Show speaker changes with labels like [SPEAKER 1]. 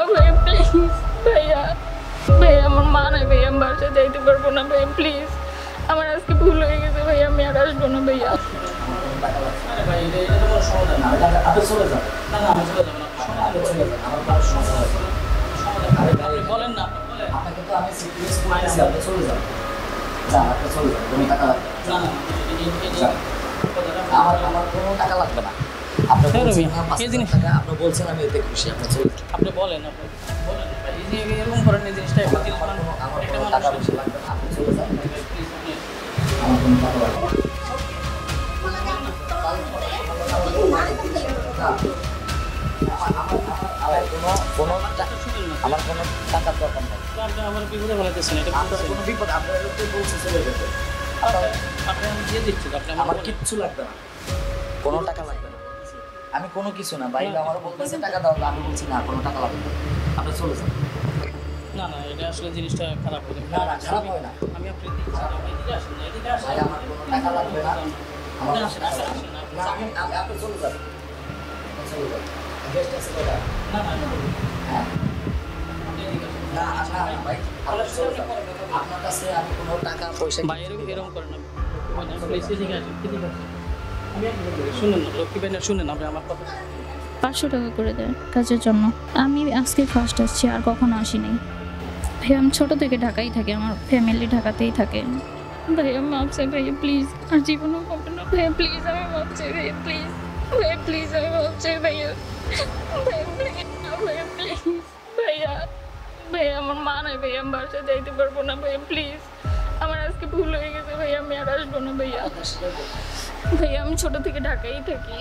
[SPEAKER 1] ভাইয়া প্লিজ ভাইয়া ভাইয়া আমার মা নাই ভাইয়া আমি বাসায় যাইতে পারবো না ভাইয়া প্লিজ আমার আজকে ভুল হয়ে গেছে ভাইয়া আমি আর আসবো না ভাইয়া
[SPEAKER 2] বলেন না
[SPEAKER 3] আপনাকে তো আমি সিরিয়াস করেছি আপনি চলে যান আপনি চলে যান কোনো টাকা লাগবে আমার কোনো টাকা লাগবে না আপনি বলছেন আমি এতে খুশি আপনি চলে যান
[SPEAKER 2] আপনি বলেন ভাই এই যে এরকম করেন এই জিনিসটা
[SPEAKER 3] আমার কোনো টাকা পয়সা লাগবে না আপনি চলে যান আমার কোনো টাকা লাগবে না আমার কোনো টাকার দরকার নেই
[SPEAKER 2] আপনি আমার বিপদে ফেলাইতেছেন এটা
[SPEAKER 3] কোনো বিপদ আপনার বলছে চলে যেতে
[SPEAKER 2] আপনি আমি দিয়ে দিচ্ছি আপনি
[SPEAKER 3] আমার কিচ্ছু লাগবে না কোনো টাকা লাগবে না আমি কোনো কিছু না বাইরে আমারও বলতেছে টাকা দাও আমি বলছি না কোনো টাকা লাগবে না আপনি চলে যান
[SPEAKER 2] না এটা আসলে জিনিসটা খারাপ হবে
[SPEAKER 3] না খারাপ হয় না
[SPEAKER 2] আমি আপনি দিচ্ছি আপনি এদিকে আসেন না এদিকে আসেন
[SPEAKER 3] ভাই আমার কোনো টাকা লাগবে না আমার
[SPEAKER 2] আসেন
[SPEAKER 3] না আমি আপনি চলে যান চলে যান গেস্ট আছে দাদা হ্যাঁ না ভাই আপনার চলে যান আপনার কাছে আমি কোনো টাকা পয়সা
[SPEAKER 2] ভাই এরকম করেন না প্লিজ এদিকে আসেন এদিকে আসেন শুনুন লক্ষ্মী ভাই শুনেন আপনি আমার কথা
[SPEAKER 1] 500 টাকা করে দেয় কাজের জন্য আমি আজকে ফার্স্ট আসছি আর কখনো আসিনি ভাইয়া আমি ছোট থেকে ঢাকাই থাকি আমার ফ্যামিলি ঢাকাতেই থাকে ভাইয়া মাপ চাই ভাইয়া প্লিজ আর জীবনও হবে না ভাইয়া প্লিজ আমি মাপ চাই ভাইয়া প্লিজ আমি মাপ চাই ভাইয়া ভাইয়া প্লিজ ভাইয়া আমার মা নাই ভাইয়া আমি বাসায় যাইতে পারবো না ভাইয়া প্লিজ আমার আজকে ভুল হয়ে গেছে ভাইয়া আমি আর আসবো না ভাইয়া আমি ছোট থেকে ঢাকাই থাকি